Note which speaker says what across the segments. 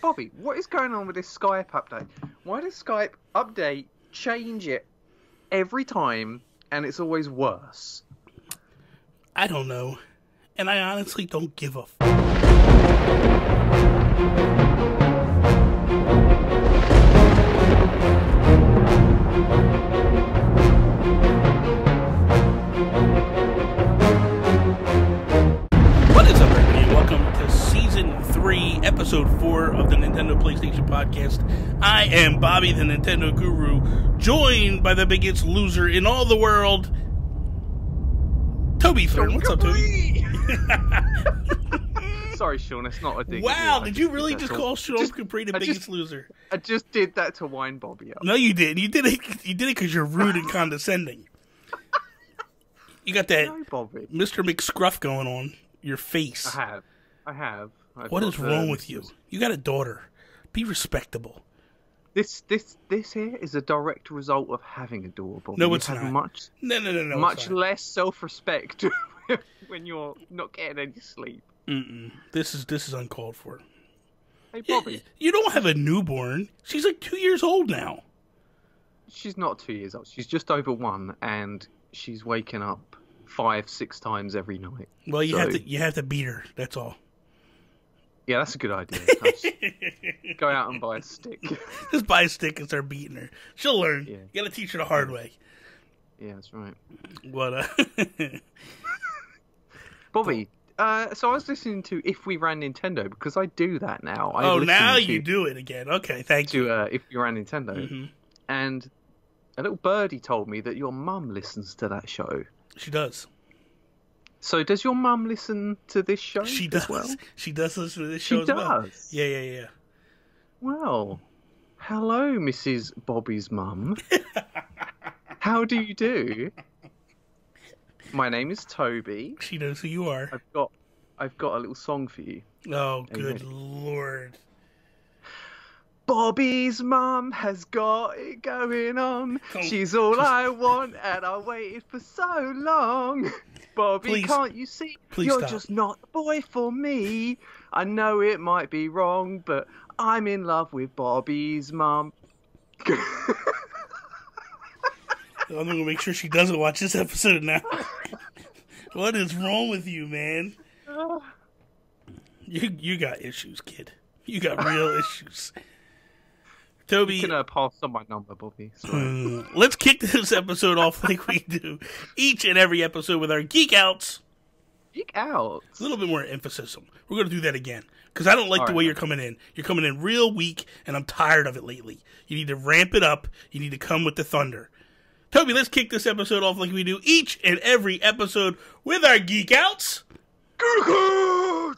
Speaker 1: Bobby, what is going on with this Skype update? Why does Skype update change it every time, and it's always worse?
Speaker 2: I don't know. And I honestly don't give a Episode 4 of the Nintendo PlayStation Podcast. I am Bobby, the Nintendo Guru, joined by the biggest loser in all the world, Toby Thornton. What's up, Toby?
Speaker 1: Sorry, Sean, it's not a dig.
Speaker 2: Wow, did you really just call Sean Capri the biggest loser?
Speaker 1: I just did that to wind Bobby up.
Speaker 2: No, you didn't. You did it because you're rude and condescending. You got that Mr. McScruff going on your face.
Speaker 1: I have.
Speaker 2: What is wrong with you? You got a daughter. Be respectable.
Speaker 1: This here is a direct result of having a daughter, Bobby.
Speaker 2: No, it's not. No.
Speaker 1: Much less self-respect when you're not getting any sleep.
Speaker 2: This is uncalled for.
Speaker 1: Hey, Bobby.
Speaker 2: You don't have a newborn. She's like 2 years old now.
Speaker 1: She's not 2 years old. She's just over 1, and she's waking up 5-6 times every night.
Speaker 2: Well, you have to beat her. That's all.
Speaker 1: Yeah, that's a good idea. Go out and buy a stick.
Speaker 2: Just buy a stick and start beating her. She'll learn. Yeah. You gotta teach her the hard way.
Speaker 1: Yeah, that's right.
Speaker 2: What?
Speaker 1: Bobby, so I was listening to If We Ran Nintendo, because I do that now.
Speaker 2: Now you do it again. Okay, thank you.
Speaker 1: If We Ran Nintendo. And a little birdie told me that your mum listens to that show.
Speaker 2: She does.
Speaker 1: So does your mum listen to this show?
Speaker 2: She does.
Speaker 1: As well?
Speaker 2: She does listen to this show as well.
Speaker 1: She does?
Speaker 2: Yeah.
Speaker 1: Well, hello, Mrs. Bobby's mum. How do you do? My name is Toby.
Speaker 2: She knows who you are.
Speaker 1: I've got a little song for you.
Speaker 2: Oh, good Lord.
Speaker 1: Bobby's mum has got it going on. She's all I want, and I waited for so long. Bobby, can't you see? You're just not the boy for me. I know it might be wrong, but I'm in love with Bobby's mum.
Speaker 2: I'm going to make sure she doesn't watch this episode now. What is wrong with you, man? You got issues, kid. You got real issues. Toby,
Speaker 1: you can pass on my number, Bobby.
Speaker 2: Let's kick this episode off like we do each and every episode with our Geek Outs.
Speaker 1: Geek Outs?
Speaker 2: A little bit more emphasis. We're going to do that again because I don't like the way you're coming in. You're coming in real weak, and I'm tired of it lately. You need to ramp it up. You need to come with the thunder. Toby, let's kick this episode off like we do each and every episode with our Geek Outs.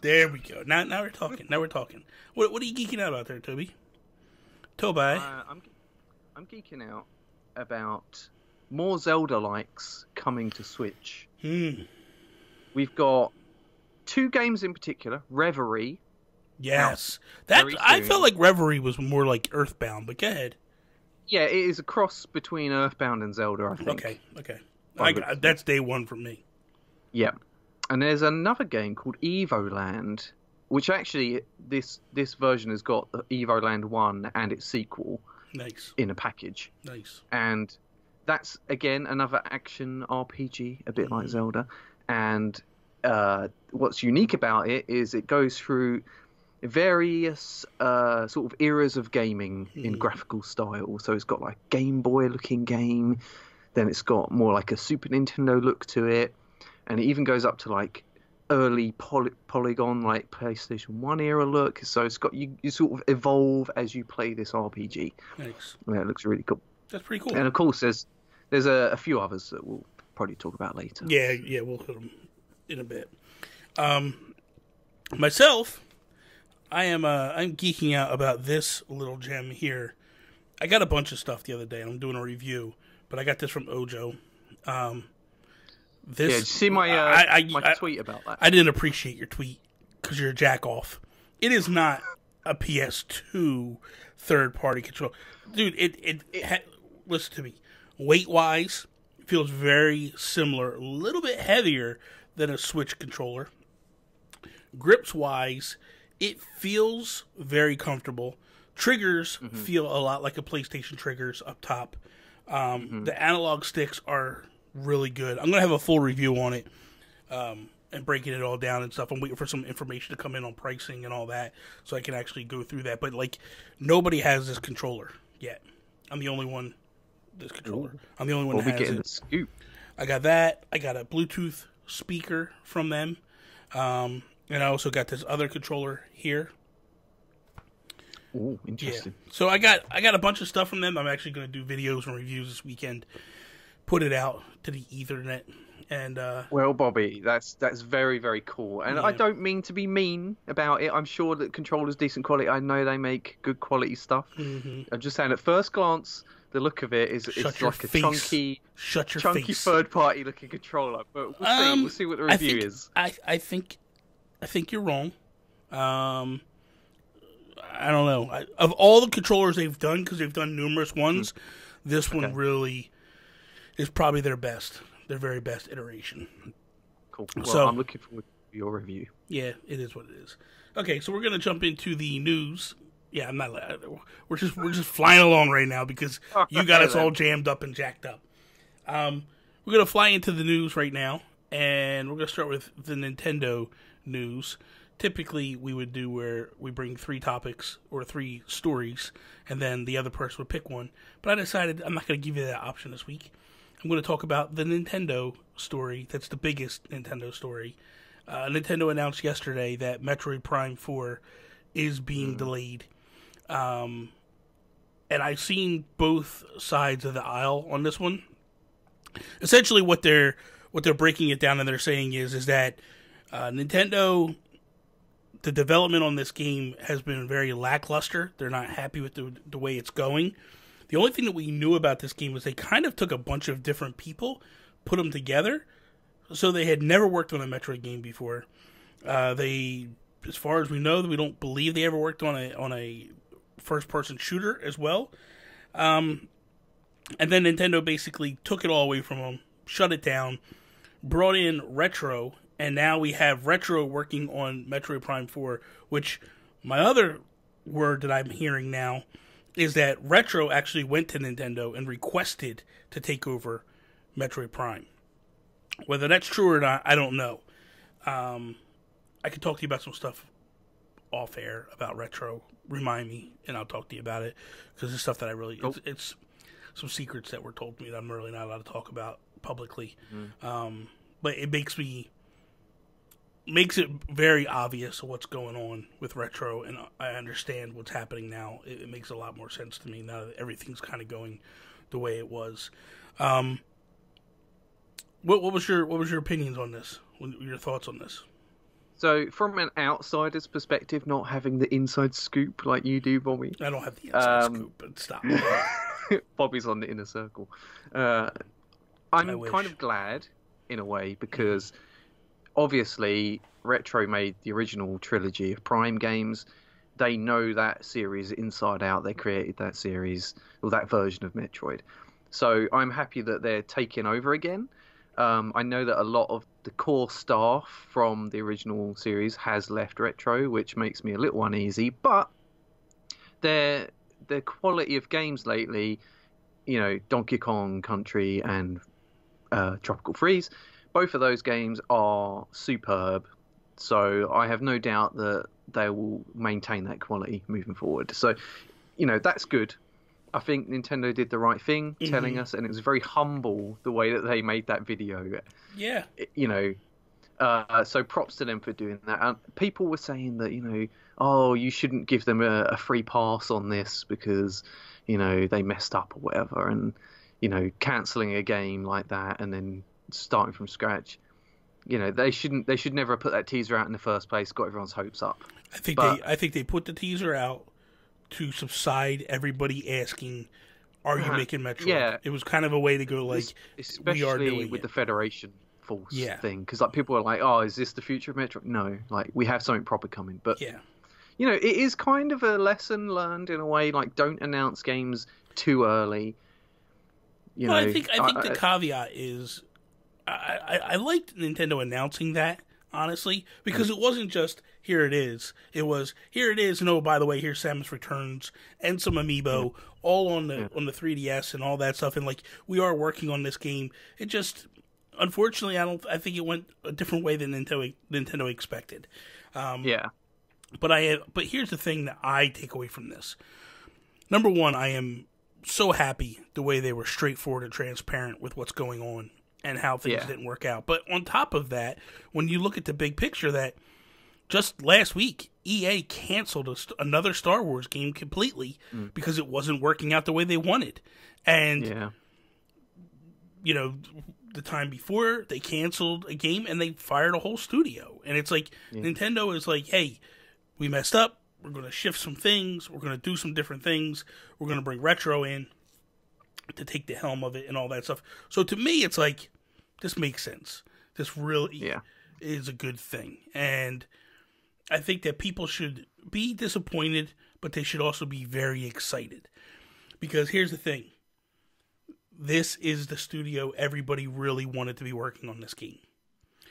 Speaker 2: There we go. Now we're talking. What are you geeking out about there, Toby? Toby.
Speaker 1: I'm geeking out about more Zelda-likes coming to Switch. We've got 2 games in particular. Reverie.
Speaker 2: Yes. I felt like Reverie was more like Earthbound, but go ahead.
Speaker 1: Yeah, it is a cross between Earthbound and Zelda, I think.
Speaker 2: Okay. That's day one for me.
Speaker 1: Yeah. And there's another game called Evoland, which actually, this version has got the Evoland 1 and its sequel in a package.
Speaker 2: Nice.
Speaker 1: And that's, again, another action RPG, a bit like Zelda. And what's unique about it is it goes through various sort of eras of gaming in graphical style. So it's got like Game Boy looking game, then it's got more like a Super Nintendo look to it, and it even goes up to like early polygon like PlayStation 1 era look. So it's got you sort of evolve as you play this RPG.
Speaker 2: Thanks.
Speaker 1: Yeah, it looks really cool.
Speaker 2: That's pretty cool.
Speaker 1: And of course there's a few others that we'll probably talk about later.
Speaker 2: Yeah, we'll hit them in a bit. Myself, I'm geeking out about this little gem here. I got a bunch of stuff the other day, and I'm doing a review, but I got this from Ojo.
Speaker 1: Did you see my tweet about that?
Speaker 2: I didn't appreciate your tweet because you're a jack off. It is not a PS2 third-party control, dude. Listen to me. Weight-wise, it feels very similar, a little bit heavier than a Switch controller. Grips-wise, It feels very comfortable. Triggers feel a lot like a PlayStation triggers up top. The analog sticks are really good. I'm going to have a full review on it and breaking it all down and stuff. I'm waiting for some information to come in on pricing and all that so I can actually go through that. But, like, nobody has this controller yet. I'm the only one, this controller. I'm the only one that has it. The scoop. I got that. I got a Bluetooth speaker from them. And I also got this other controller here.
Speaker 1: Oh, interesting.
Speaker 2: Yeah. So I got a bunch of stuff from them. I'm actually going to do videos and reviews this weekend. Put it out to the Ethernet. And
Speaker 1: well, Bobby, that's very, very cool. And I don't mean to be mean about it. I'm sure that controller's decent quality. I know they make good quality stuff. I'm just saying, at first glance, the look of it is like a chunky third-party looking controller. But we'll see what the review is.
Speaker 2: I think you're wrong. I don't know. Of all the controllers they've done, because they've done numerous ones, this one really is probably their best. Their very best iteration.
Speaker 1: Cool. Well, so, I'm looking forward to your review.
Speaker 2: Yeah, it is what it is. Okay, so we're going to jump into the news. Yeah, I'm not. We're just flying along right now because you got us all jammed up and jacked up. We're going to fly into the news right now, and we're going to start with the Nintendo news. Typically, we would do where we bring 3 topics or 3 stories, and then the other person would pick one. But I decided I'm not going to give you that option this week. I'm going to talk about the Nintendo story. That's the biggest Nintendo story. Nintendo announced yesterday that Metroid Prime 4 is being delayed. And I've seen both sides of the aisle on this one. Essentially, what they're breaking it down and they're saying is that Nintendo, the development on this game has been very lackluster. They're not happy with the way it's going. The only thing that we knew about this game was they kind of took a bunch of different people, put them together. So they had never worked on a Metroid game before. They, as far as we know, we don't believe they ever worked on a first-person shooter as well. And then Nintendo basically took it all away from them, shut it down, brought in Retro, and now we have Retro working on Metroid Prime 4, which my other word that I'm hearing now is that Retro actually went to Nintendo and requested to take over Metroid Prime. Whether that's true or not, I don't know. I could talk to you about some stuff off air about Retro. Remind me, and I'll talk to you about it, because it's stuff that I really... It's some secrets that were told to me that I'm really not allowed to talk about publicly. But it makes it very obvious what's going on with Retro, and I understand what's happening now. It makes a lot more sense to me now that everything's kind of going the way it was. What was your opinions on this? What were your thoughts on this?
Speaker 1: So, from an outsider's perspective, not having the inside scoop like you do, Bobby.
Speaker 2: I don't have the inside scoop, but stop.
Speaker 1: Bobby's on the inner circle. I'm kind of glad, in a way, because... Obviously, Retro made the original trilogy of Prime games. They know that series inside out. They created that series, or that version of Metroid. So I'm happy that they're taking over again. I know that a lot of the core staff from the original series has left Retro, which makes me a little uneasy. But their quality of games lately, Donkey Kong Country and Tropical Freeze, both of those games are superb, so I have no doubt that they will maintain that quality moving forward. So, that's good. I think Nintendo did the right thing telling us, and it was very humble the way that they made that video.
Speaker 2: Yeah.
Speaker 1: So props to them for doing that. People were saying that, you shouldn't give them a free pass on this because, they messed up or whatever, and, cancelling a game like that and then starting from scratch, they should never have put that teaser out in the first place. Got everyone's hopes up.
Speaker 2: I think they put the teaser out to subside everybody asking, "Are you making Metroid?"
Speaker 1: Yeah,
Speaker 2: it was kind of a way to go
Speaker 1: especially
Speaker 2: we are doing
Speaker 1: with
Speaker 2: it.
Speaker 1: The Federation Force thing, because people are like, "Oh, is this the future of Metroid?" No, we have something proper coming. But it is kind of a lesson learned in a way. Don't announce games too early.
Speaker 2: I think the caveat is. I liked Nintendo announcing that honestly, because it wasn't just here it is. It was here it is, and oh, by the way, here's Samus Returns and some amiibo, all on the 3DS and all that stuff. And like, we are working on this game. It just, unfortunately, I think it went a different way than Nintendo expected. But here's the thing that I take away from this. Number one, I am so happy the way they were straightforward and transparent with what's going on and how things didn't work out. But on top of that, when you look at the big picture, that just last week, EA canceled another Star Wars game completely because it wasn't working out the way they wanted. And, you know, the time before, they canceled a game and they fired a whole studio. And it's like, Nintendo is like, hey, we messed up. We're going to shift some things. We're going to do some different things. We're going to bring Retro in to take the helm of it and all that stuff. So to me, it's like, this makes sense. This really is a good thing. And I think that people should be disappointed, but they should also be very excited. Because here's the thing. This is the studio everybody really wanted to be working on this game.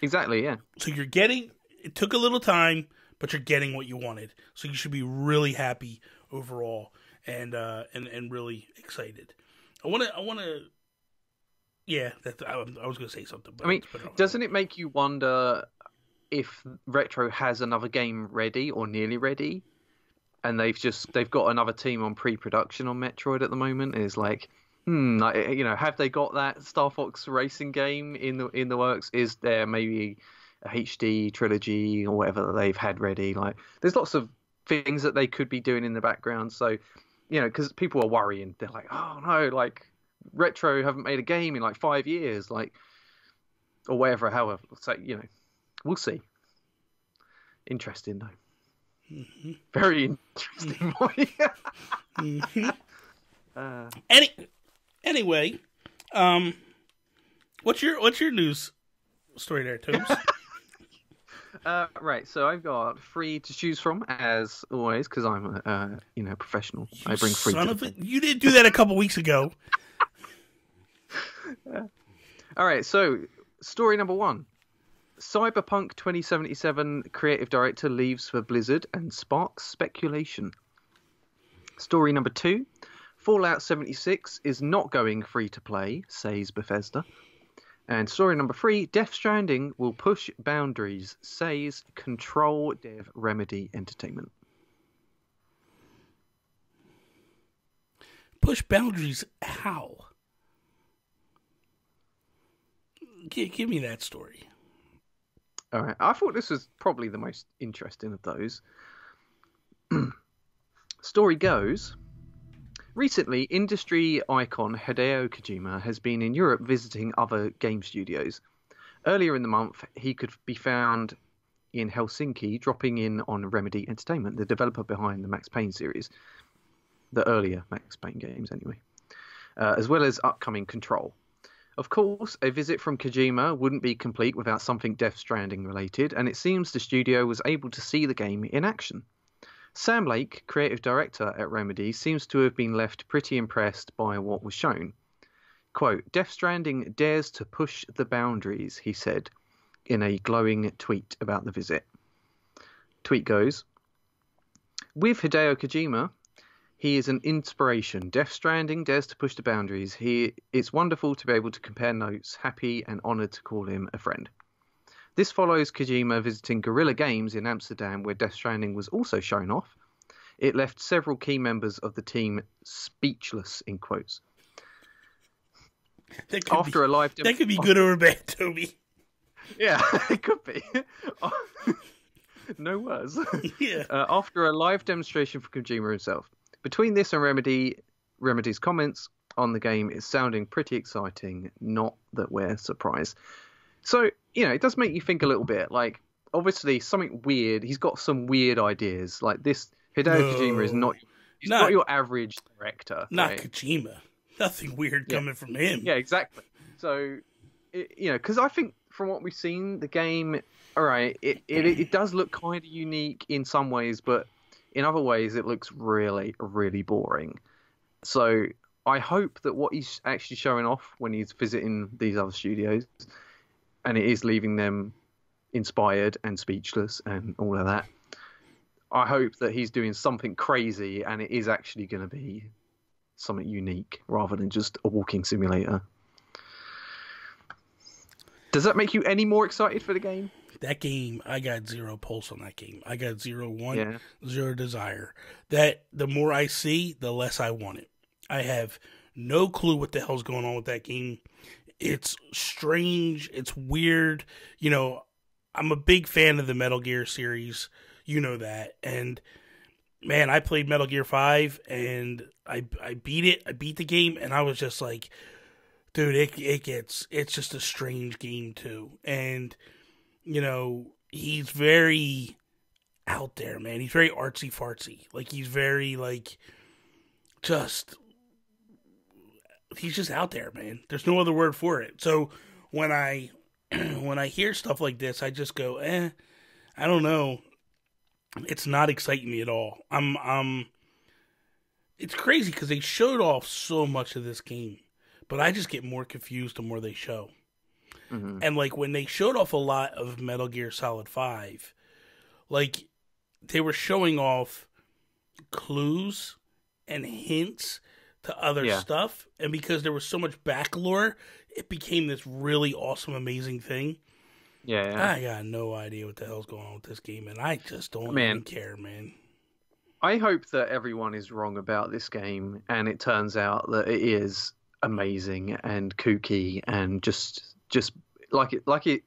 Speaker 1: Exactly, yeah.
Speaker 2: So you're getting, it took a little time, but you're getting what you wanted. So you should be really happy overall and really excited. I want to. Yeah, I was going to say something. But
Speaker 1: I mean, doesn't it make you wonder if Retro has another game ready or nearly ready, and they've got another team on pre-production on Metroid at the moment? And it's like, have they got that Star Fox racing game in the works? Is there maybe a HD trilogy or whatever that they've had ready? Like, there's lots of things that they could be doing in the background. So, because people are worrying, they're like, oh no, like Retro haven't made a game in like 5 years, like, or whatever. However, so we'll see. Interesting though. Mm-hmm. Very interesting.
Speaker 2: Anyway, what's your news story there, Tobes?
Speaker 1: Right, so I've got 3 to choose from, as always, because I'm a professional. I bring 3.
Speaker 2: Son of a... You didn't do that a couple weeks ago.
Speaker 1: All right, so story number 1. Cyberpunk 2077 creative director leaves for Blizzard and sparks speculation. Story number 2. Fallout 76 is not going free to play, says Bethesda. And story number 3, Death Stranding will push boundaries, says Control dev Remedy Entertainment.
Speaker 2: Push boundaries how? Give me that story.
Speaker 1: All right, I thought this was probably the most interesting of those. Story goes... Recently, industry icon Hideo Kojima has been in Europe visiting other game studios. Earlier in the month, he could be found in Helsinki, dropping in on Remedy Entertainment, the developer behind the Max Payne series. The earlier Max Payne games, anyway. As well as upcoming Control. Of course, a visit from Kojima wouldn't be complete without something Death Stranding related, and it seems the studio was able to see the game in action. Sam Lake, creative director at Remedy, seems to have been left pretty impressed by what was shown. Quote, Death Stranding dares to push the boundaries, he said, in a glowing tweet about the visit. Tweet goes, with Hideo Kojima, he is an inspiration. Death Stranding dares to push the boundaries. It's wonderful to be able to compare notes, happy and honoured to call him a friend. This follows Kojima visiting Guerrilla Games in Amsterdam, where Death Stranding was also shown off. It left several key members of the team speechless, in quotes.
Speaker 2: That could be good or bad, Toby.
Speaker 1: Yeah, it could be. No words.
Speaker 2: Yeah.
Speaker 1: After a live demonstration for Kojima himself. Between this and Remedy's comments on the game, it's sounding pretty exciting. Not that we're surprised. So, it does make you think a little bit. Like, obviously, something weird. He's got some weird ideas. Like, this Hideo Kojima is not your average director.
Speaker 2: Not
Speaker 1: right?
Speaker 2: Kojima. Nothing weird coming from him.
Speaker 1: Yeah, exactly. So, because I think from what we've seen, the game, all right, it does look kind of unique in some ways, but in other ways, it looks really, really boring. So, I hope that what he's actually showing off when he's visiting these other studios, and it is leaving them inspired and speechless and all of that. I hope that he's doing something crazy and it is actually going to be something unique rather than just a walking simulator. Does that make you any more excited for the game?
Speaker 2: That game, I got zero pulse on that game. I got zero want,
Speaker 1: Yeah.
Speaker 2: zero desire. That the more I see, the less I want it. I have no clue what the hell's going on with that game. It's strange. It's weird. You know, I'm a big fan of the Metal Gear series. You know that. And man, I played Metal Gear 5 and I beat it. I beat the game and I was just like, dude, it's just a strange game too. And, you know, he's very out there, man. He's very artsy fartsy. Like, he's very, like, he's just out there, man. There's no other word for it. So when I hear stuff like this, I just go, I don't know. It's not exciting me at all. It's crazy because they showed off so much of this game, but I just get more confused the more they show. Mm-hmm. And like when they showed off a lot of Metal Gear Solid 5, like they were showing off clues and hints to other stuff, and because there was so much back lore, it became this really awesome, amazing thing.
Speaker 1: Yeah.
Speaker 2: I got no idea what the hell's going on with this game, and I just don't even care, man.
Speaker 1: I hope that everyone is wrong about this game, and it turns out that it is amazing and kooky, and just like it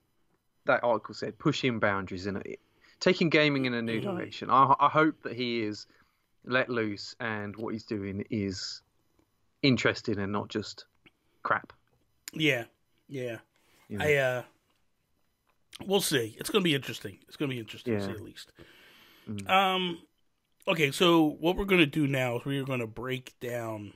Speaker 1: that article said, pushing boundaries in it, taking gaming in a new direction. I hope that he is let loose, and what he's doing is interesting and not just crap.
Speaker 2: Yeah. You know? We'll see. It's going to be interesting. To say the least. Okay, so what we're going to do now is we're going to break down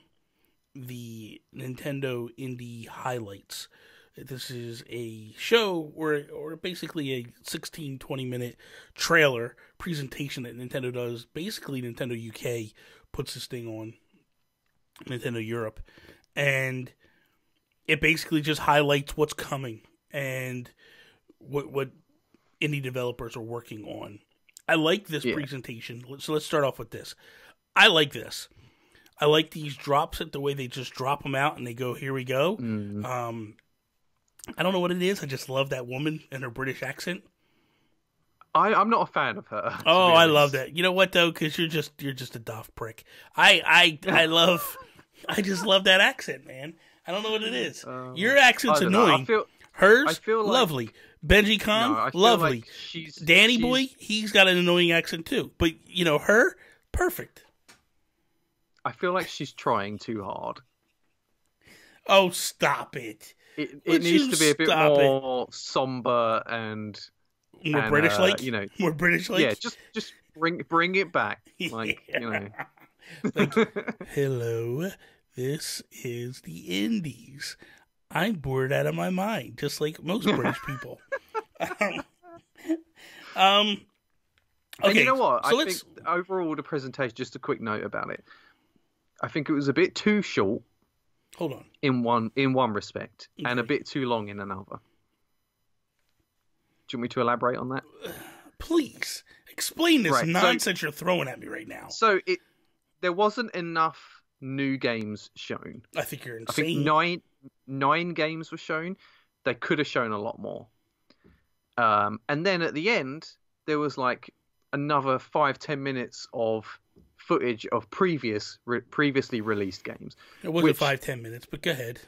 Speaker 2: the Nintendo Indie highlights. This is a show or basically a 16, 20-minute trailer presentation that Nintendo does. Basically, Nintendo UK puts this thing on Nintendo Europe, and it basically just highlights what's coming and what indie developers are working on. I like this presentation. So let's start off with this. I like this. I like these drops, the way they just drop them out and they go, here we go. Mm-hmm. I don't know what it is. I just love that woman and her British accent.
Speaker 1: I'm not a fan of her.
Speaker 2: Oh, I love that. You know what though? Because you're just a daft prick. I just love that accent, man. I don't know what it is. Your accent's annoying. Hers, I feel like, lovely. Benji Khan, lovely. Like Danny Boy, he's got an annoying accent too. But, you know, her, perfect.
Speaker 1: I feel like she's trying too hard.
Speaker 2: Oh, stop it.
Speaker 1: It needs to be a bit more somber and...
Speaker 2: More British-like?
Speaker 1: You know,
Speaker 2: more British-like?
Speaker 1: Yeah, just bring it back. Like, you know.
Speaker 2: Like, hello, this is the Indies. I'm bored out of my mind, just like most British people. Okay,
Speaker 1: and you know what? So I think overall the presentation, just a quick note about it. I think it was a bit too short.
Speaker 2: Hold on.
Speaker 1: In one respect, and a bit too long in another. Do you want me to elaborate on that?
Speaker 2: Please explain this nonsense you're throwing at me right now.
Speaker 1: So there wasn't enough new games shown.
Speaker 2: I think you're insane.
Speaker 1: I think nine games were shown. They could have shown a lot more. And then at the end, there was like another 5-10 minutes of footage of previously released games.
Speaker 2: It wasn't 5-10 minutes, but go ahead.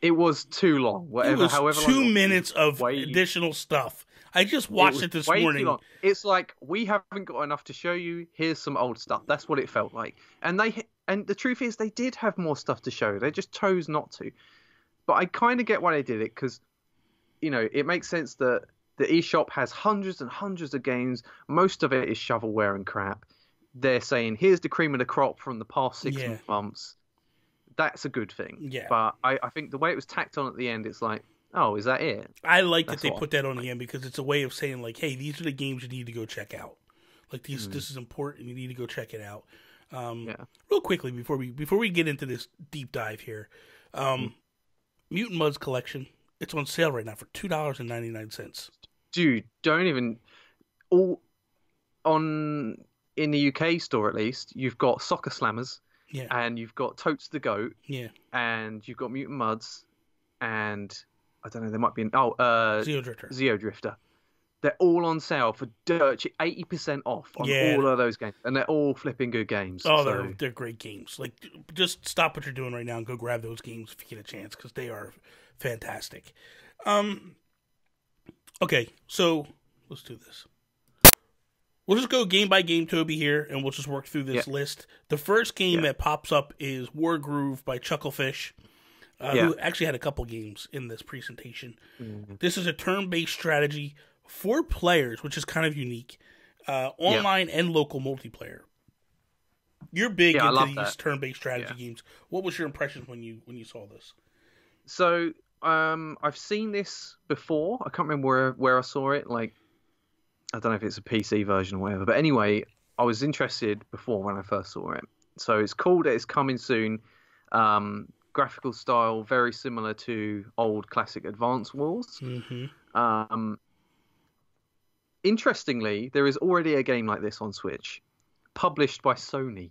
Speaker 1: It was too long. Whatever.
Speaker 2: It was 2 minutes of additional stuff. I just watched it this morning.
Speaker 1: Too long. It's like, we haven't got enough to show you. Here's some old stuff. That's what it felt like. And the truth is, they did have more stuff to show. They just chose not to. But I kind of get why they did it, because, you know, it makes sense that the eShop has hundreds and hundreds of games. Most of it is shovelware and crap. They're saying, here's the cream of the crop from the past 6 months. That's a good thing. Yeah. But I think the way it was tacked on at the end, it's like, oh, is that it?
Speaker 2: I like that they put that on the end, because it's a way of saying, like, hey, these are the games you need to go check out. Like, this is important. You need to go check it out. Real quickly, before we get into this deep dive here, Mutant Mudds Collection, it's on sale right now for $2.99.
Speaker 1: Dude, don't even all on in the UK store at least. You've got Soccer Slammers,
Speaker 2: Yeah.
Speaker 1: and you've got Totes the Goat,
Speaker 2: Yeah.
Speaker 1: and you've got Mutant Muds, and I don't know. There might be Zeo Drifter. They're all on sale for dirt cheap, 80% off on all of those games, and they're all flipping good games.
Speaker 2: Oh, they're great games. Like, just stop what you're doing right now and go grab those games if you get a chance, because they are fantastic. Okay, so let's do this. We'll just go game by game, Toby, here, and we'll just work through this list. The first game that pops up is Wargroove by Chucklefish, who actually had a couple games in this presentation. Mm-hmm. This is a turn-based strategy, 4 players, which is kind of unique, online and local multiplayer. You're big into these turn-based strategy games. What was your impression when you saw this?
Speaker 1: So, I've seen this before. I can't remember where I saw it. Like, I don't know if it's a PC version or whatever. But anyway, I was interested before when I first saw it. So it's called It's Coming Soon. Graphical style, very similar to old classic Advance Wars. Mm-hmm. Interestingly, there is already a game like this on Switch, published by Sony.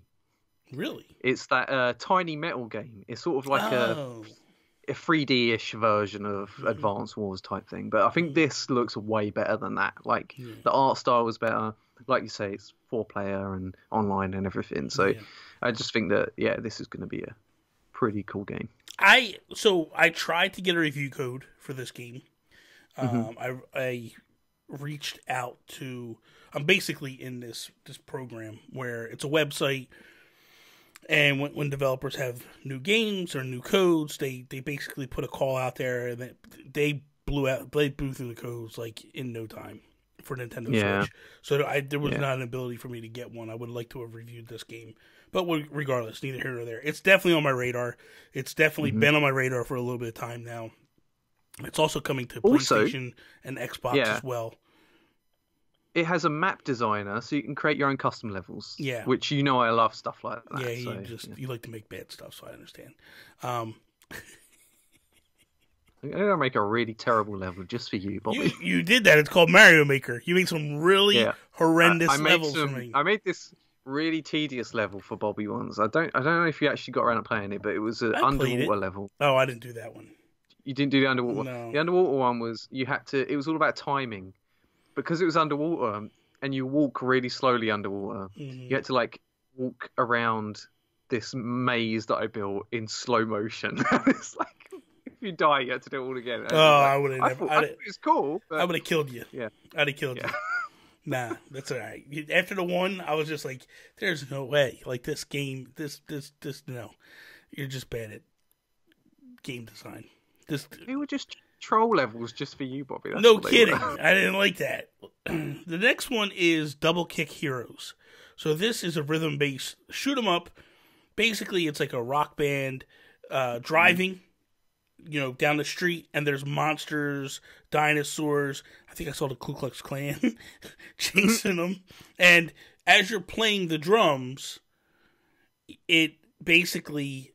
Speaker 2: Really?
Speaker 1: It's that Tiny Metal game. It's sort of like a 3D-ish version of Advance Wars type thing. But I think this looks way better than that. Like, the art style was better. Like you say, it's 4-player and online and everything. So I just think that, this is going to be a pretty cool game. I
Speaker 2: tried to get a review code for this game. I reached out to... I'm basically in this program where it's a website, and when developers have new games or new codes, they basically put a call out there, and they blew through the codes like in no time for Nintendo Switch. So there was not an ability for me to get one. I would like to have reviewed this game, but regardless, neither here nor there. It's definitely on my radar. It's definitely been on my radar for a little bit of time now. It's also coming to PlayStation and Xbox as well.
Speaker 1: It has a map designer, so you can create your own custom levels.
Speaker 2: Yeah.
Speaker 1: Which, I love stuff like that.
Speaker 2: Yeah, you like to make bad stuff, so I understand.
Speaker 1: I'm going to make a really terrible level just for you, Bobby.
Speaker 2: You did that. It's called Mario Maker. You made some really horrendous levels for me.
Speaker 1: I made this really tedious level for Bobby once. I don't know if you actually got around to playing it, but it was an underwater level.
Speaker 2: Oh, I didn't do that one.
Speaker 1: You didn't do the underwater?
Speaker 2: No.
Speaker 1: The underwater one was, it was all about timing. Because it was underwater and you walk really slowly underwater, you had to walk around this maze that I built in slow motion. It's like, if you die, you have to do it all again.
Speaker 2: I would have never.
Speaker 1: I thought it was cool. But...
Speaker 2: I would have killed you.
Speaker 1: Yeah,
Speaker 2: I'd have killed you. Nah, that's all right. After the one, I was just like, "There's no way." Like, this game, this, no, you're just bad at game design.
Speaker 1: They were just troll levels just for you, Bobby. That's
Speaker 2: no kidding. I didn't like that. The next one is Double Kick Heroes. So this is a rhythm-based shoot 'em up. Basically, it's like a rock band driving, down the street, and there's monsters, dinosaurs. I think I saw the Ku Klux Klan chasing them. And as you're playing the drums, it basically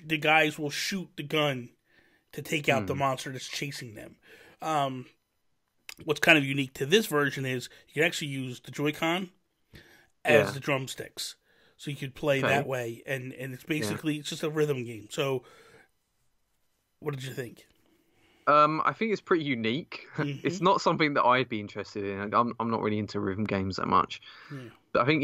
Speaker 2: the guys will shoot the gun to take out the monster that's chasing them. What's kind of unique to this version is you can actually use the Joy-Con as the drumsticks. So you could play that way, and it's basically it's just a rhythm game. So what did you think?
Speaker 1: I think it's pretty unique. It's not something that I'd be interested in. I'm not really into rhythm games that much. But I think,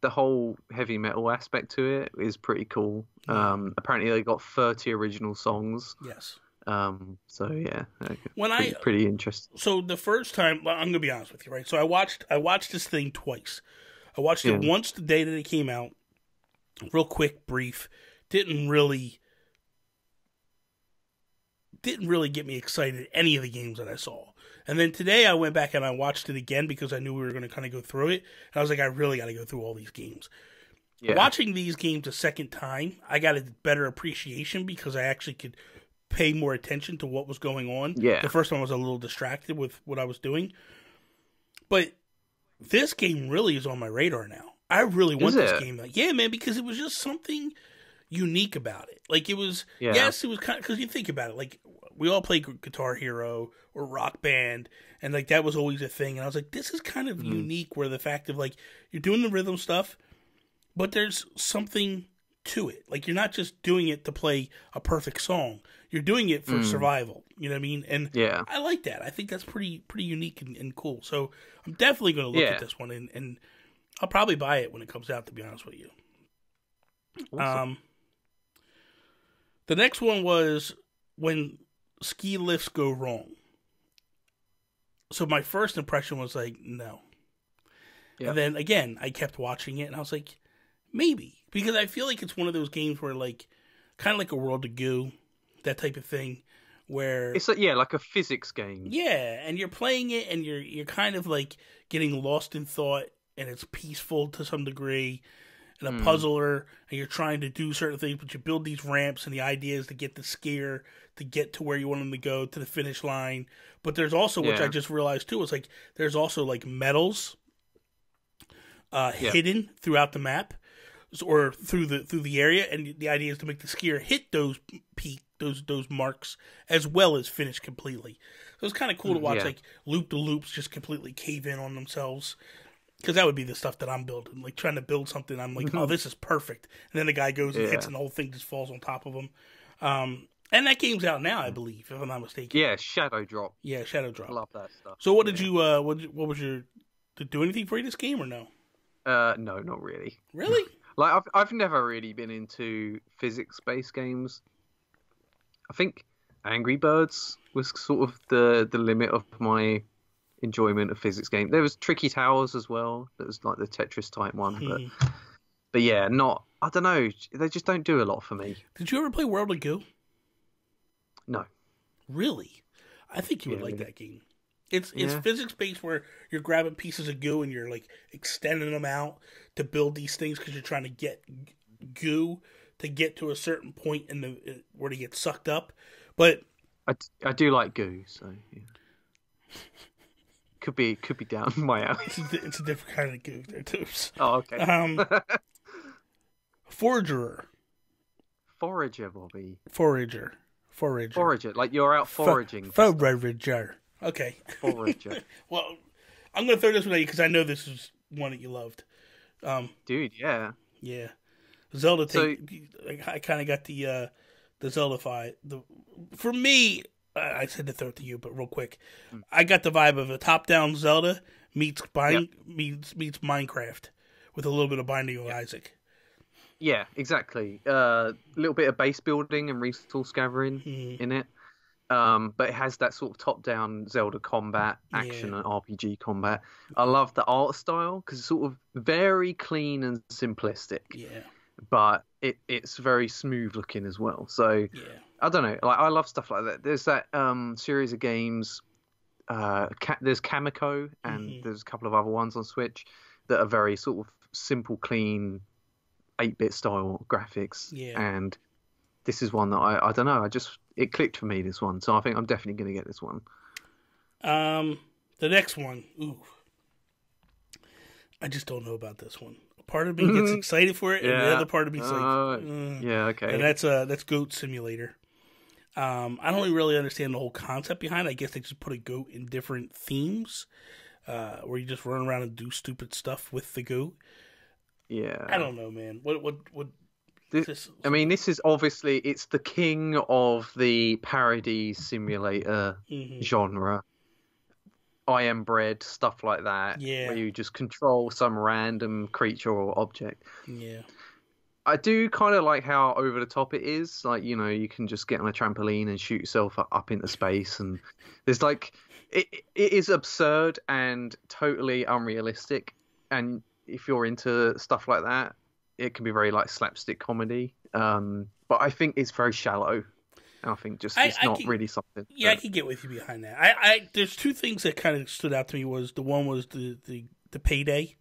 Speaker 1: the whole heavy metal aspect to it is pretty cool. Apparently they got 30 original songs.
Speaker 2: Yes.
Speaker 1: Pretty interesting.
Speaker 2: So the first time, I'm gonna be honest with you, right? So I watched this thing twice. I watched it once the day that it came out, real quick, brief. Didn't really get me excited at any of the games that I saw. And then today I went back and I watched it again because I knew we were going to kind of go through it. And I was like, I really got to go through all these games. Yeah. Watching these games a second time, I got a better appreciation because I actually could pay more attention to what was going on.
Speaker 1: Yeah.
Speaker 2: The first one I was a little distracted with what I was doing. But this game really is on my radar now. I really want this game. Yeah, man, because it was just something unique about it. Like it was, yes, it was kind of, because you think about it, like we all played Guitar Hero or Rock Band, and like that was always a thing. And I was like, this is kind of unique, where the fact of like you're doing the rhythm stuff, but there's something to it. Like you're not just doing it to play a perfect song. You're doing it for survival. You know what I mean? And I like that. I think that's pretty unique and cool. So I'm definitely going to look at this one, and I'll probably buy it when it comes out, to be honest with you.
Speaker 1: Awesome.
Speaker 2: The next one was when ski lifts go wrong. So my first impression was like, no. Yep. And then again, I kept watching it, and I was like, maybe. Because I feel like it's one of those games where, like, kind of like a World of Goo, that type of thing, where
Speaker 1: it's like a physics game.
Speaker 2: Yeah, and you're playing it, and you're kind of like getting lost in thought, and it's peaceful to some degree, and a puzzler, and you're trying to do certain things, but you build these ramps, and the idea is to get the skier to get to where you want them to go, to the finish line. But there's also, which I just realized too, is like there's also like medals hidden throughout the map, or through the area, and the idea is to make the skier hit those those marks as well as finish completely. So it's kind of cool to watch like loop-de-loops just completely cave in on themselves, because that would be the stuff that I'm building, like trying to build something. I'm like, oh, this is perfect, and then the guy goes and hits, and the whole thing just falls on top of him. And that game's out now, I believe, if I'm not mistaken.
Speaker 1: Yeah, Shadow Drop.
Speaker 2: Yeah, Shadow Drop.
Speaker 1: I love that stuff.
Speaker 2: So what did you? What was your? Did it do anything for you this game or no?
Speaker 1: No, not really.
Speaker 2: Really?
Speaker 1: Like I've never really been into physics-based games. I think Angry Birds was sort of the limit of my enjoyment of physics games. There was Tricky Towers as well. That was like the Tetris type one, but yeah, not. I don't know. They just don't do a lot for me.
Speaker 2: Did you ever play World of Goo?
Speaker 1: No.
Speaker 2: Really? I think you would like that game. It's physics based, where you're grabbing pieces of goo and you're like extending them out to build these things, because you're trying to get goo to get to a certain point where they get sucked up. But
Speaker 1: I do like goo, so yeah. Could be down my alley.
Speaker 2: It's a different kind of goo there too.
Speaker 1: Oh, okay.
Speaker 2: Forager,
Speaker 1: Bobby.
Speaker 2: Forager.
Speaker 1: Like you're out foraging.
Speaker 2: Forager. Okay.
Speaker 1: Forager.
Speaker 2: Well, I'm going to throw this one at you because I know this is one that you loved.
Speaker 1: Dude, yeah.
Speaker 2: Yeah. Zelda. I kind of got the Zelda-fi. For me, I said to throw it to you, but real quick, I got the vibe of a top-down Zelda meets Minecraft with a little bit of Binding of Isaac.
Speaker 1: Yeah, exactly. A little bit of base building and resource gathering in it. But it has that sort of top-down Zelda combat, action and RPG combat. I love the art style because it's sort of very clean and simplistic. Yeah. But it's very smooth looking as well. So I don't know. Like I love stuff like that. There's that series of games. There's Kamiko, and there's a couple of other ones on Switch that are very sort of simple, clean, 8-bit style graphics. Yeah. And this is one that I don't know. It clicked for me, this one. So I think I'm definitely going to get this one.
Speaker 2: The next one. Ooh. I just don't know about this one. A part of me gets excited for it, and the other part of me is like,
Speaker 1: yeah, okay.
Speaker 2: And that's Goat Simulator. I don't really understand the whole concept behind it. I guess they just put a goat in different themes, where you just run around and do stupid stuff with the goat.
Speaker 1: Yeah.
Speaker 2: I don't know, man. What
Speaker 1: this is obviously, it's the king of the parody simulator genre. I Am Bread, stuff like that. Yeah. Where you just control some random creature or object. Yeah. I do kind of like how over the top it is. Like, you know, you can just get on a trampoline and shoot yourself up into space. And there's like, it is absurd and totally unrealistic. And if you're into stuff like that, it can be very like slapstick comedy. But I think it's very shallow. I think just it's not really something.
Speaker 2: Yeah, I can get with you behind that. There's two things that kind of stood out to me. Was the one was the Payday,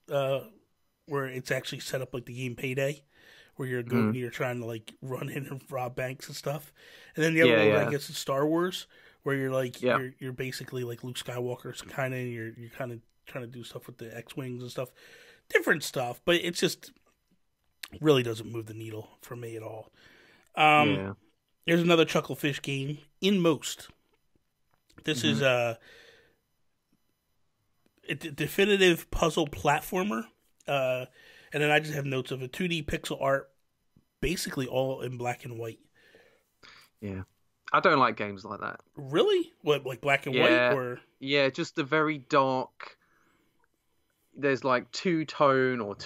Speaker 2: where it's actually set up like the game Payday, where you're trying to like run in and rob banks and stuff. And then the other one, I guess, is Star Wars, where you're like you're basically like Luke Skywalker, kind of. And you're kind of trying to do stuff with the X-wings and stuff, different stuff. But it's just, Really doesn't move the needle for me at all.
Speaker 1: Yeah.
Speaker 2: There's another Chucklefish game, Inmost. This is a definitive puzzle platformer. And then I just have notes of a 2D pixel art, basically all in black and white.
Speaker 1: Yeah. I don't like games like that.
Speaker 2: Really? What, like black and white? Or
Speaker 1: yeah, just the very dark. There's like two-tone or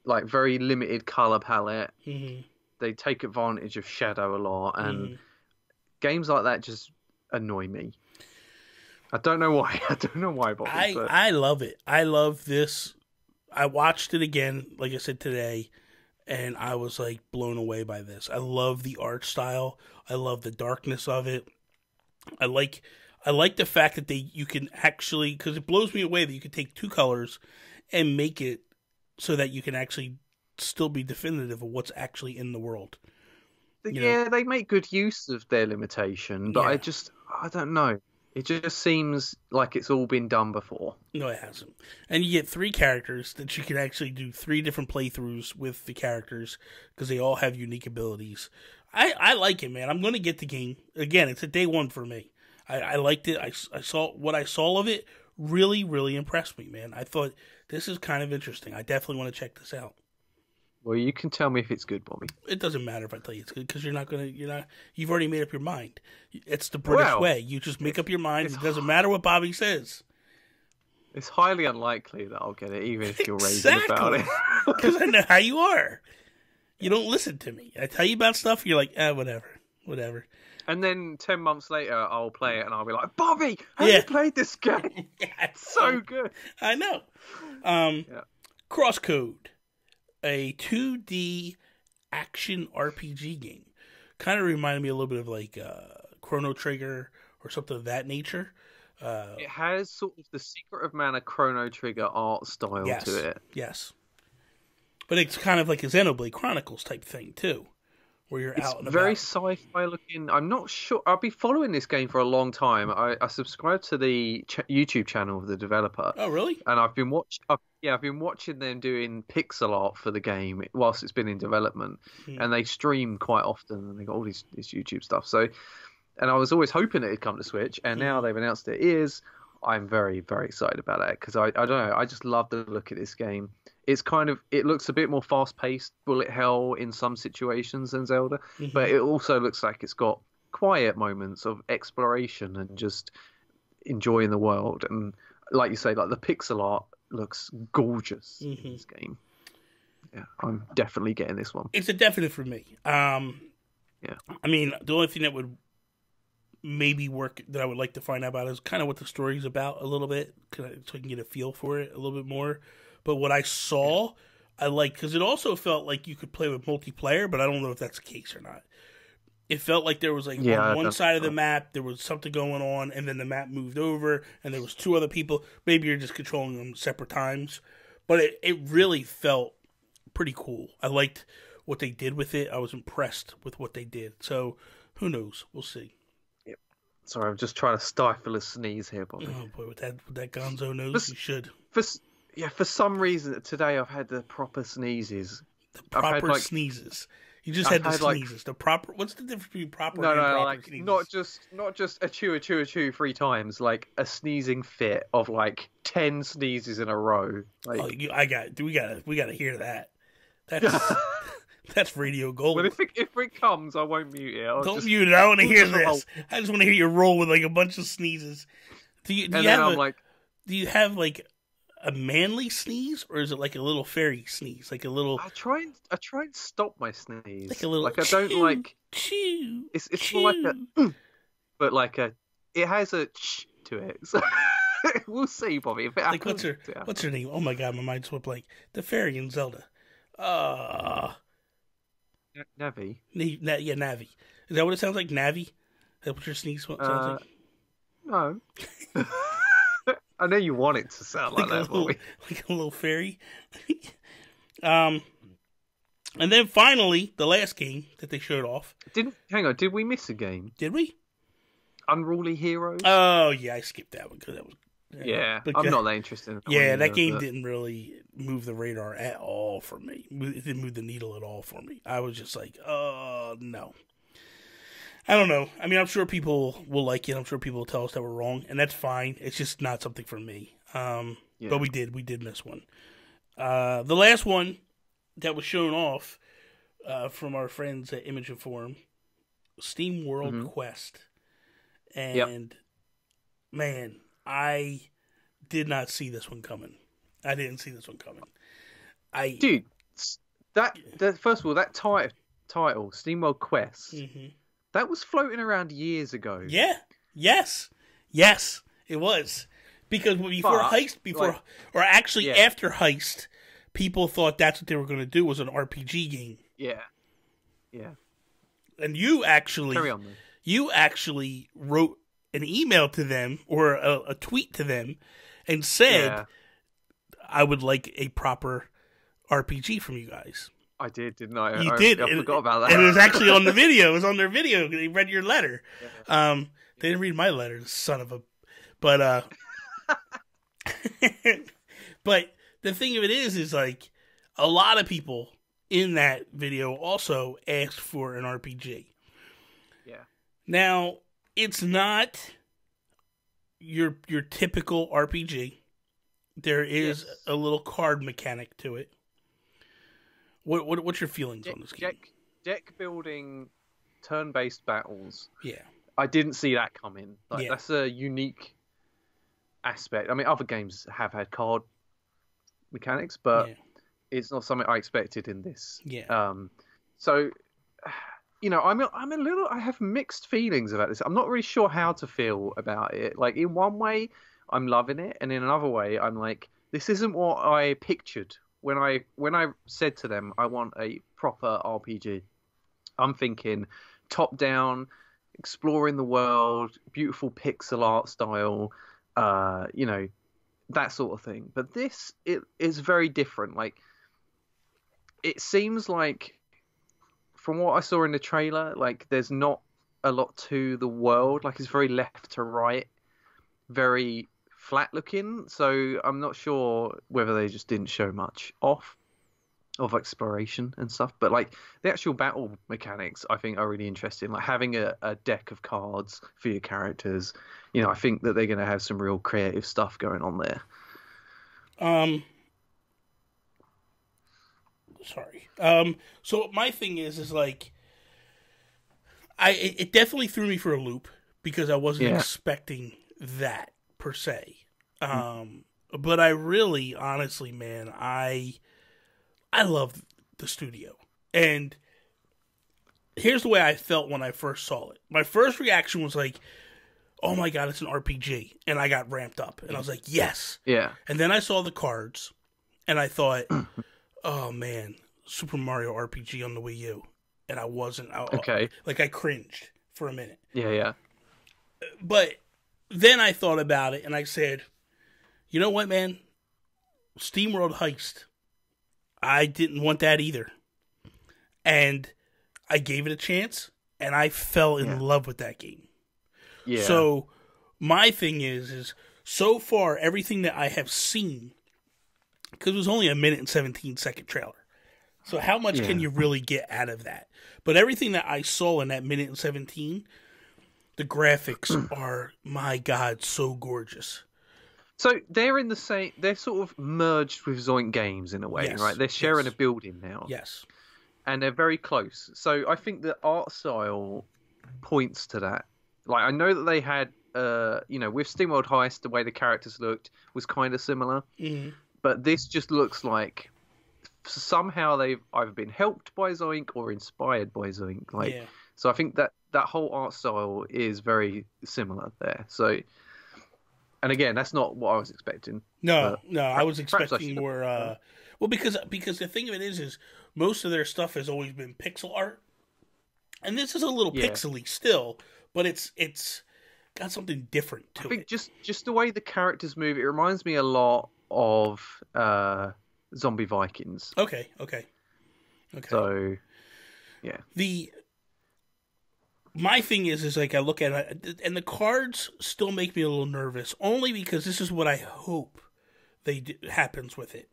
Speaker 1: like very limited color palette.
Speaker 2: Mm-hmm.
Speaker 1: They take advantage of shadow a lot, and games like that just annoy me. I don't know why. I don't know why, Bobby.
Speaker 2: I love it. I love this. I watched it again, like I said today, and I was like blown away by this. I love the art style. I love the darkness of it. I like the fact that you can actually, because it blows me away that you can take two colors and make it so that you can actually still be definitive of what's actually in the world.
Speaker 1: Yeah, they make good use of their limitation, but I don't know. It just seems like it's all been done before.
Speaker 2: No, it hasn't. And you get 3 characters that you can actually do 3 different playthroughs with the characters because they all have unique abilities. I like it, man. I'm going to get the game. Again, it's a day one for me. I liked it. I saw what I saw of it. Really, really impressed me, man. I thought this is kind of interesting. I definitely want to check this out.
Speaker 1: Well, you can tell me if it's good, Bobby.
Speaker 2: It doesn't matter if I tell you it's good because you've already made up your mind. It's the British way. You just make up your mind. It doesn't matter what Bobby says.
Speaker 1: It's highly unlikely that I'll get it, even if you're raving about it.
Speaker 2: Because I know how you are. You don't listen to me. I tell you about stuff, you're like, whatever.
Speaker 1: And then 10 months later, I'll play it and I'll be like, Bobby, have you played this game? It's so good.
Speaker 2: I know. Crosscode. A 2D action RPG game. Kind of reminded me a little bit of like Chrono Trigger or something of that nature.
Speaker 1: It has sort of the Secret of Mana Chrono Trigger art style to it.
Speaker 2: Yes. But it's kind of like a Xenoblade Chronicles type thing too. Where you're out and about. It's
Speaker 1: very sci-fi looking. I'm not sure. I've been following this game for a long time. I subscribed to the YouTube channel of the developer.
Speaker 2: Oh, really?
Speaker 1: And I've been watching them doing pixel art for the game whilst it's been in development. And they stream quite often, and they got all this YouTube stuff. So, and I was always hoping it'd come to Switch, and now they've announced it is. I'm very, very excited about that because I don't know. I just love the look of this game. It looks a bit more fast-paced, bullet hell in some situations than Zelda, but it also looks like it's got quiet moments of exploration and just enjoying the world. And like you say, like the pixel art looks gorgeous in this game. Yeah, I'm definitely getting this one.
Speaker 2: It's a definite for me.
Speaker 1: Yeah.
Speaker 2: I mean, the only thing that would maybe work that I would like to find out about is kind of what the story's about a little bit, so I can get a feel for it a little bit more. But what I saw, I liked, because it also felt like you could play with multiplayer, but I don't know if that's the case or not. It felt like there was like on one side of the map, there was something going on, and then the map moved over, and there was 2 other people. Maybe you're just controlling them separate times. But it really felt pretty cool. I liked what they did with it. I was impressed with what they did. So, who knows? We'll see.
Speaker 1: Yep. Sorry, I'm just trying to stifle a sneeze here, Bobby.
Speaker 2: Oh, boy, with that gonzo nose, you should.
Speaker 1: For some reason, today I've had the proper sneezes.
Speaker 2: The proper sneezes. You just had the sneezes. The proper. What's the difference between proper and proper sneezes? Not just achoo 3 times. Like a sneezing fit of like 10 sneezes in a row. Like, we gotta hear that. That's radio gold.
Speaker 1: Well, if it comes, I won't mute it.
Speaker 2: Don't mute it. I want to hear this. I just want to hear you roll with like a bunch of sneezes. Do you have like a manly sneeze, or is it like a little fairy sneeze, like a little? I try
Speaker 1: and stop my sneeze.
Speaker 2: Like a little.
Speaker 1: Like I don't like.
Speaker 2: Chew.
Speaker 1: It's more like a, but like a. It has a ch to it. So we'll see, Bobby. If it happens,
Speaker 2: what's her name? Oh my god, my mind's went blank. The fairy in Zelda.
Speaker 1: Navi.
Speaker 2: Yeah, Navi. Is that what it sounds like? Navi? Is that what your sneeze sounds like?
Speaker 1: No. I know you want it to sound like that, Bobby.
Speaker 2: Like a little fairy. And then finally, the last game that they showed off.
Speaker 1: Hang on, did we miss a game?
Speaker 2: Did we?
Speaker 1: Unruly Heroes?
Speaker 2: Oh, yeah, I skipped that one because that was...
Speaker 1: Yeah, I'm not that interested in
Speaker 2: that game didn't really move the radar at all for me. It didn't move the needle at all for me. I was just like, oh, no. I don't know. I mean, I'm sure people will like it. I'm sure people will tell us that we're wrong, and that's fine. It's just not something for me. But we did miss one. The last one that was shown off from our friends at Image and Form, Steam World Quest. And, man, I did not see this one coming. I didn't see this one coming.
Speaker 1: Dude, that first of all, that title, Steam World Quest, that was floating around years ago.
Speaker 2: Yeah. Yes, it was. Because before after Heist, people thought that's what they were going to do, was an RPG game.
Speaker 1: Yeah.
Speaker 2: And you actually
Speaker 1: carry on, man.
Speaker 2: You actually wrote an email to them or a tweet to them and said, I would like a proper RPG from you guys.
Speaker 1: I did, didn't I?
Speaker 2: You did.
Speaker 1: I forgot about that.
Speaker 2: And it was actually on the video. It was on their video. They read your letter. Yeah. They didn't read my letter, son of a... But, but the thing of it is like, a lot of people in that video also asked for an RPG.
Speaker 1: Yeah.
Speaker 2: Now, it's not your typical RPG. There is a little card mechanic to it. What's your feelings on this game?
Speaker 1: Deck building, turn-based battles.
Speaker 2: Yeah.
Speaker 1: I didn't see that coming. That's a unique aspect. I mean, other games have had card mechanics, but it's not something I expected in this.
Speaker 2: Yeah.
Speaker 1: So, you know, I have mixed feelings about this. I'm not really sure how to feel about it. Like, in one way, I'm loving it, and in another way, I'm like, this isn't what I pictured when I said to them I want a proper RPG. I'm thinking top down, exploring the world, beautiful pixel art style, you know, that sort of thing. But this, it is very different. Like, it seems like, from what I saw in the trailer, like, there's not a lot to the world. Like, it's very left to right, very flat looking. So I'm not sure whether they just didn't show much off of exploration and stuff. But, like, the actual battle mechanics, I think, are really interesting. Like, having a deck of cards for your characters. You know, I think that they're going to have some real creative stuff going on there.
Speaker 2: Sorry. So my thing is like, it definitely threw me for a loop because I wasn't expecting that per se. But I really, honestly, man, I love the studio. And here's the way I felt when I first saw it. My first reaction was like, oh my God, it's an RPG. And I got ramped up. And I was like, yes.
Speaker 1: Yeah.
Speaker 2: And then I saw the cards. And I thought, oh man, Super Mario RPG on the Wii U. And I wasn't. Okay. Like, I cringed for a minute.
Speaker 1: Yeah.
Speaker 2: But then I thought about it and I said, you know what, man? SteamWorld Heist. I didn't want that either. And I gave it a chance and I fell in love with that game. Yeah. So my thing is so far everything that I have seen, because it was only a 1:17 trailer. So how much can you really get out of that? But everything that I saw in that 1:17, the graphics are, my God, so gorgeous.
Speaker 1: So they're in the same, they're sort of merged with Zoink Games in a way, right? They're sharing a building now.
Speaker 2: Yes.
Speaker 1: And they're very close. So I think the art style points to that. Like, I know that they had, you know, with SteamWorld Heist, the way the characters looked was kind of similar. Mm-hmm. But this just looks like somehow they've either been helped by Zoink or inspired by Zoink. Like, so I think that whole art style is very similar there. So, and again, that's not what I was expecting.
Speaker 2: No, I was expecting more. Well, because the thing of it is most of their stuff has always been pixel art, and this is a little pixely still, but it's got something different to it. I think
Speaker 1: just the way the characters move, it reminds me a lot of Zombie Vikings.
Speaker 2: Okay.
Speaker 1: So, yeah.
Speaker 2: My thing is like, I look at it, and the cards still make me a little nervous, only because this is what I hope happens with it.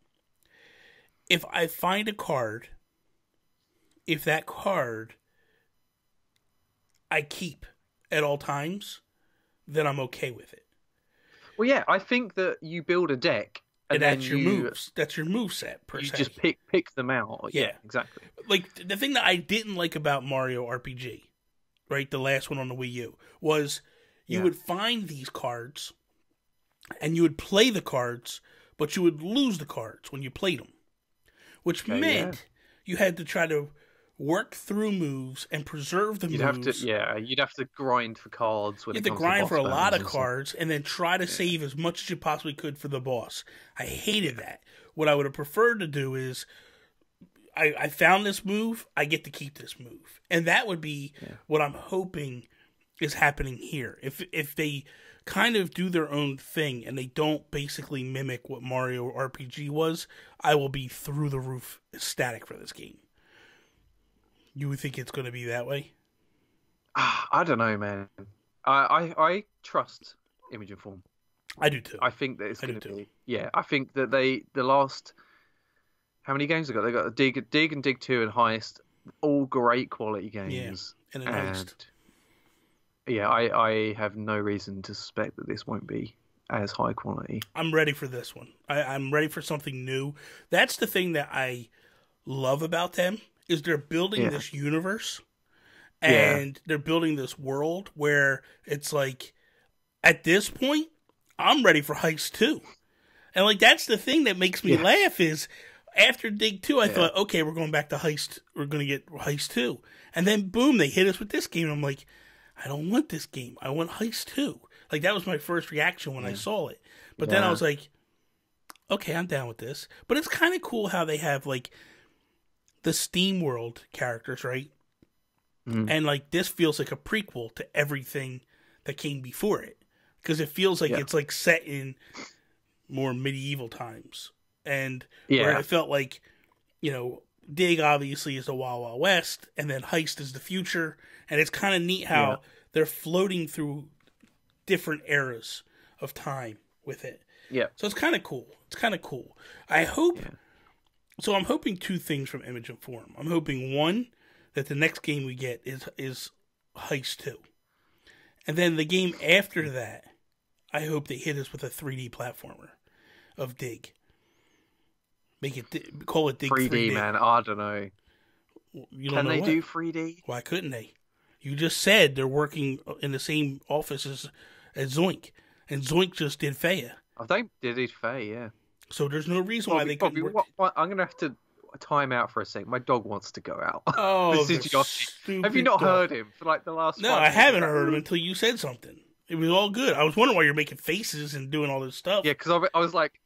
Speaker 2: if I find a card, if that card I keep at all times, then I'm okay with it.
Speaker 1: Well, yeah, I think that you build a deck and then
Speaker 2: that's your moves. That's your move set per se.
Speaker 1: You just pick them out. Yeah, exactly.
Speaker 2: Like the thing that I didn't like about Mario RPG, right, the last one on the Wii U, was you would find these cards and you would play the cards, but you would lose the cards when you played them, which meant you had to try to work through moves and preserve the moves.
Speaker 1: You'd have to grind for cards.
Speaker 2: You have to grind for a lot of cards and then try to save as much as you possibly could for the boss. I hated that. What I would have preferred to do is, I found this move, I get to keep this move. And that would be what I'm hoping is happening here. If they kind of do their own thing and they don't basically mimic what Mario RPG was, I will be through the roof ecstatic for this game. You would think it's going to be that way?
Speaker 1: I don't know, man. I trust Image and Form.
Speaker 2: I do too.
Speaker 1: I think that it's going to be. Yeah, I think that the last. How many games they got? They got Dig and Dig 2 and Heist, all great quality games.
Speaker 2: Yeah, and Heist.
Speaker 1: Yeah, I have no reason to suspect that this won't be as high quality.
Speaker 2: I'm ready for this one. I'm ready for something new. That's the thing that I love about them. Is they're building this universe and they're building this world where it's like, at this point, I'm ready for Heist 2. And like, that's the thing that makes me laugh is after Dig 2, I thought, okay, we're going back to Heist. We're going to get Heist 2. And then boom, they hit us with this game. I'm like, I don't want this game. I want Heist 2. Like, that was my first reaction when I saw it. But then I was like, okay, I'm down with this. But it's kind of cool how they have like, the Steam World characters, right? And like this feels like a prequel to everything that came before it, because it feels like it's like set in more medieval times, and where it felt like, you know, Dig obviously is the Wild Wild West, and then Heist is the future, and it's kind of neat how they're floating through different eras of time with it.
Speaker 1: Yeah.
Speaker 2: So it's kind of cool. It's kind of cool. I hope. So I'm hoping two things from Image and Form. I'm hoping, one, that the next game we get is Heist 2. And then the game after that, I hope they hit us with a 3D platformer of Dig. Make it, call it Dig 3D.
Speaker 1: Man, I don't know. Can they do 3D?
Speaker 2: Why couldn't they? You just said they're working in the same office as Zoink. And Zoink just did Faya.
Speaker 1: I think they did Faya, yeah.
Speaker 2: So there's no reason why they couldn't work.
Speaker 1: I'm going to have to time out for a second. My dog wants to go out.
Speaker 2: Oh,
Speaker 1: this is Yoshi. Have you not heard him for like the last 5
Speaker 2: No, I haven't heard him until you said something. It was all good. I was wondering why you're making faces and doing all this stuff.
Speaker 1: Yeah, because I was like,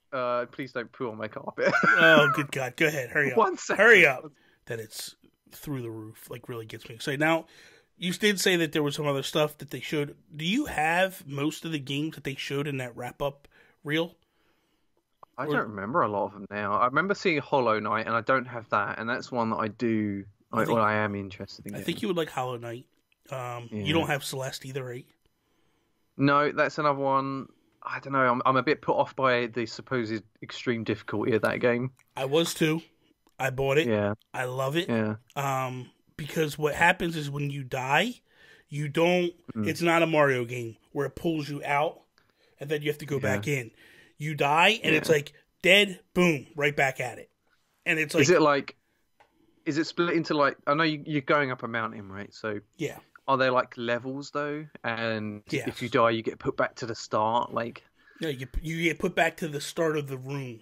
Speaker 1: please don't poo on my carpet.
Speaker 2: Oh, good God. Go ahead. Hurry up.
Speaker 1: 1 second.
Speaker 2: Hurry up. That it's through the roof. Like, really gets me excited. Now, you did say that there was some other stuff that they showed. Do you have most of the games that they showed in that wrap-up reel?
Speaker 1: I don't remember a lot of them now. I remember seeing Hollow Knight, and I don't have that, and that's one that I am interested in.
Speaker 2: I think you would like Hollow Knight. You don't have Celeste either, right?
Speaker 1: No, that's another one. I don't know. I'm a bit put off by the supposed extreme difficulty of that game.
Speaker 2: I was too. I bought it.
Speaker 1: Yeah.
Speaker 2: I love it.
Speaker 1: Yeah.
Speaker 2: Because what happens is when you die, you don't. It's not a Mario game where it pulls you out, and then you have to go back in. You die, and it's like, dead, boom, right back at it. And it's like...
Speaker 1: Is it split into like... I know you're going up a mountain, right? So...
Speaker 2: Yeah.
Speaker 1: Are there like levels, though? And if you die, you get put back to the start? Like...
Speaker 2: No, you get put back to the start of the room.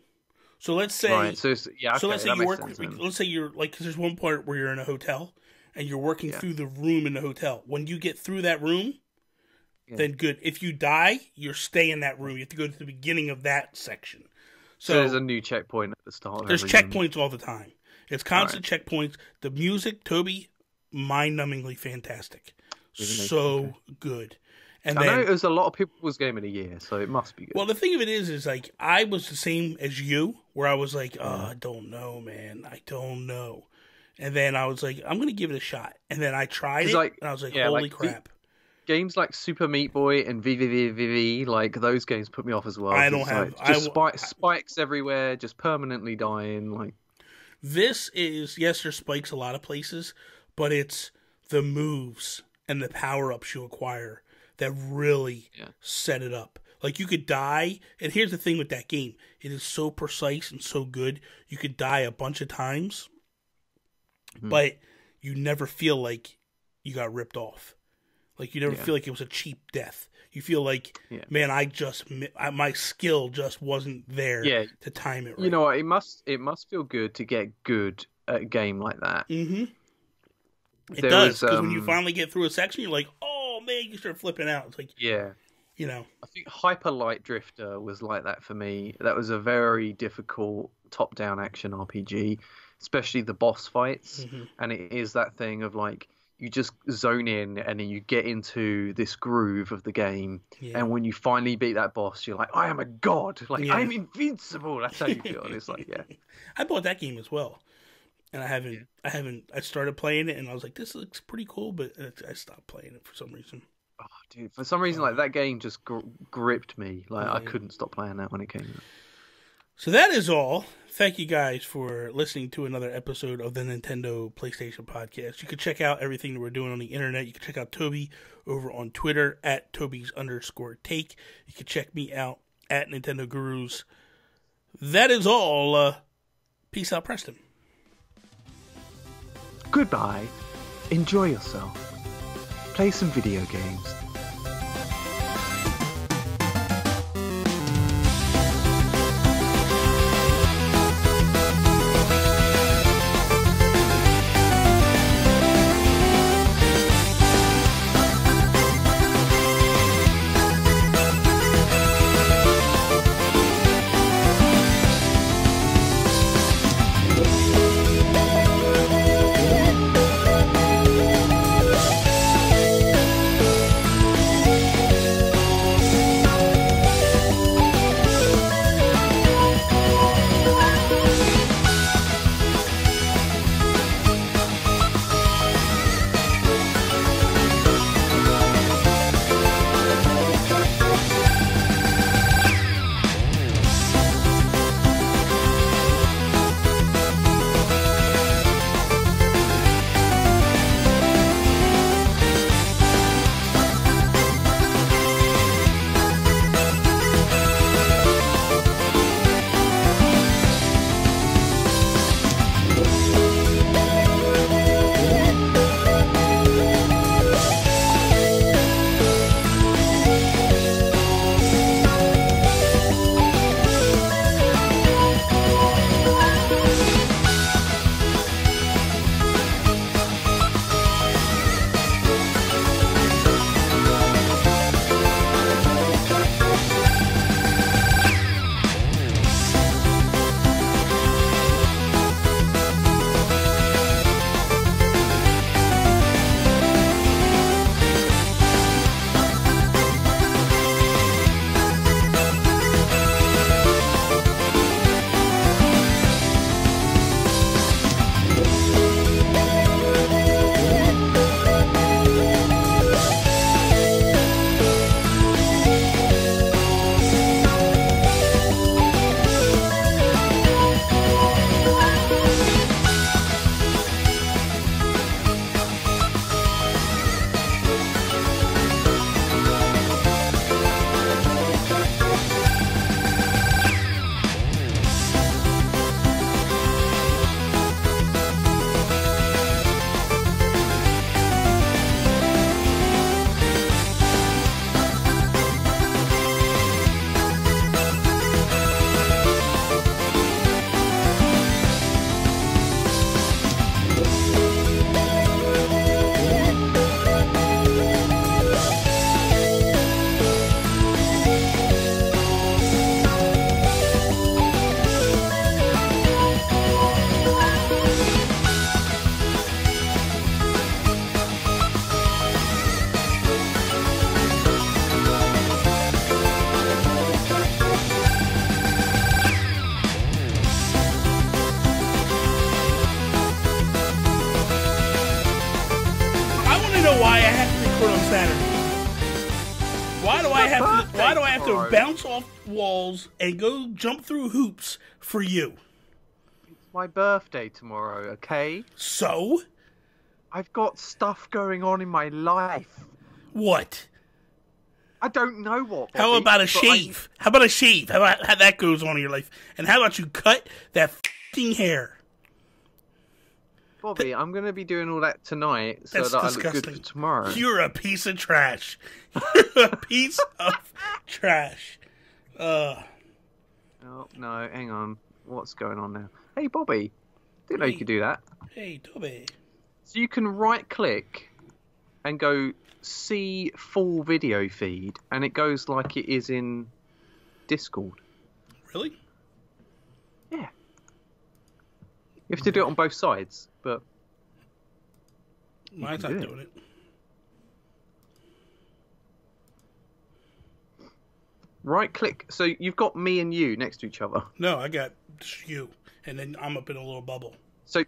Speaker 2: So let's say...
Speaker 1: Right, so
Speaker 2: let's say you work... Let's say you're... Like, because there's one part where you're in a hotel, and you're working through the room in the hotel. When you get through that room... Then good. If you die, you're staying in that room. You have to go to the beginning of that section. So
Speaker 1: there's a new checkpoint at the start.
Speaker 2: There's checkpoints all the time. It's constant checkpoints. The music, Toby, mind-numbingly fantastic. So good. And
Speaker 1: I know it was a lot of people's game of the year, so it must be good.
Speaker 2: Well, the thing of it is like, I was the same as you, where I was like, I don't know, man. I don't know. And then I was like, I'm going to give it a shot. And then I tried it, and I was like, holy crap.
Speaker 1: Games like Super Meat Boy and VVVVV, like those games put me off as well.
Speaker 2: I don't have
Speaker 1: just spikes everywhere, just permanently dying. Like,
Speaker 2: This is, yes, there's spikes a lot of places, but it's the moves and the power-ups you acquire that really set it up. Like, you could die, and here's the thing with that game. It is so precise and so good, you could die a bunch of times, but you never feel like you got ripped off. Like, you never feel like it was a cheap death. You feel like, man, my skill just wasn't there to time it right.
Speaker 1: You know what, it must feel good to get good at a game like that.
Speaker 2: Mm-hmm. It does, because when you finally get through a section, you're like, oh, man, you start flipping out. It's like, you know. I
Speaker 1: think Hyper Light Drifter was like that for me. That was a very difficult top-down action RPG, especially the boss fights. Mm-hmm. And it is that thing of, like, you just zone in and then you get into this groove of the game. Yeah. And when you finally beat that boss, you're like, I am a god. Like, I'm invincible. That's how you feel. And it's like,
Speaker 2: I bought that game as well. And I started playing it and I was like, this looks pretty cool, but I stopped playing it for some reason.
Speaker 1: Oh, dude, for some reason, like, that game just gripped me. Like, I couldn't stop playing that when it came out.
Speaker 2: So that is all. Thank you guys for listening to another episode of the Nintendo PlayStation Podcast. You can check out everything that we're doing on the internet. You can check out Toby over on Twitter at Toby's_take. You can check me out at Nintendo Gurus. That is all. Peace out, Preston.
Speaker 1: Goodbye. Enjoy yourself. Play some video games.
Speaker 2: Why do I have to bounce off walls and go jump through hoops for you?
Speaker 1: my birthday tomorrow, okay?
Speaker 2: So?
Speaker 1: I've got stuff going on in my life.
Speaker 2: What?
Speaker 1: I don't know what, Bobby.
Speaker 2: How about a shave? How about a shave? How about how that goes on in your life? And how about you cut that f***ing hair?
Speaker 1: Bobby, I'm going to be doing all that tonight so
Speaker 2: That's
Speaker 1: that
Speaker 2: disgusting.
Speaker 1: I look good for tomorrow.
Speaker 2: You're a piece of trash. You're a piece of trash.
Speaker 1: Oh, no, hang on. What's going on now? Hey, Bobby. Didn't know you could do that.
Speaker 2: Hey, Toby.
Speaker 1: So you can right-click and go see full video feed, and it goes like it is in Discord.
Speaker 2: Really?
Speaker 1: Yeah. You have to do it on both sides, but...
Speaker 2: Mine's not doing it.
Speaker 1: Right-click. So you've got me and you next to each other.
Speaker 2: No, I got just you, and then I'm up in a little bubble.
Speaker 1: So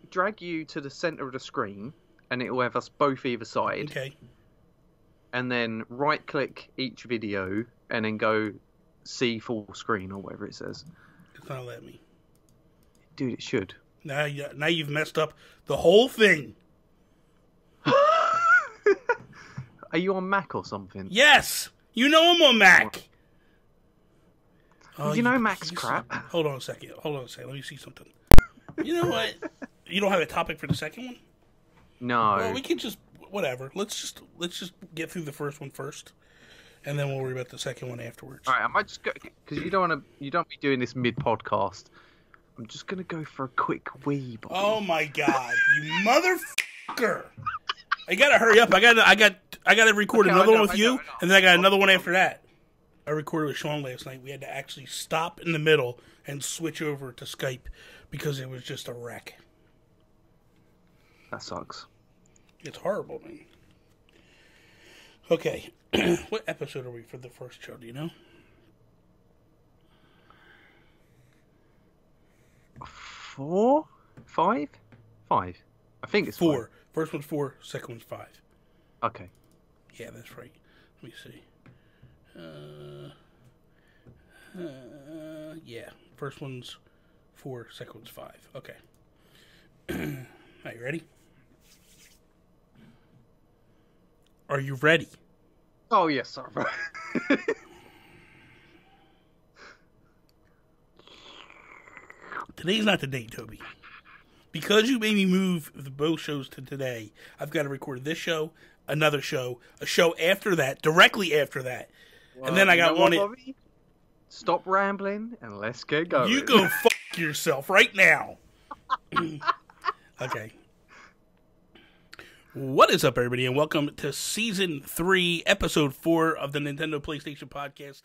Speaker 1: drag you to the center of the screen, and it will have us both either side.
Speaker 2: Okay.
Speaker 1: And then right-click each video, and then go see full screen or whatever it says.
Speaker 2: It's not letting me.
Speaker 1: Dude, it should.
Speaker 2: Now you've messed up the whole thing.
Speaker 1: Are you on Mac or something?
Speaker 2: Yes, you know I'm on Mac.
Speaker 1: You know Mac's crap.
Speaker 2: Hold on a second. Let me see something. You know what? You don't have a topic for the second one?
Speaker 1: No.
Speaker 2: Well, we can just whatever. Let's just get through the first one first, and then we'll worry about the second one afterwards.
Speaker 1: All right, I might just go because you don't be doing this mid podcast. I'm just gonna go for a quick wee. Bobby.
Speaker 2: Oh my god, you motherfucker! I gotta hurry up. I gotta record another one with you, and then I got another one after that. I recorded with Sean last night. We had to actually stop in the middle and switch over to Skype because it was just a wreck.
Speaker 1: That sucks.
Speaker 2: It's horrible, man. Okay, what episode are we for the first show? Do you know?
Speaker 1: 4, 5, 5. I think it's
Speaker 2: 4.
Speaker 1: 5.
Speaker 2: First one's 4. Second one's 5.
Speaker 1: Okay.
Speaker 2: Yeah, that's right. Let me see. Yeah. First one's 4. Second one's 5. Okay. Are you ready? Are you ready?
Speaker 1: Oh yes, sorry.
Speaker 2: Today's not the day, Toby. Because you made me move both shows to today, I've got to record this show, another show, a show after that, directly after that. Well, and then I got one...
Speaker 1: Bobby? Stop rambling and let's get going.
Speaker 2: You go fuck yourself right now. Okay. What is up, everybody, and welcome to Season 3, Episode 4 of the Nintendo PlayStation Podcast.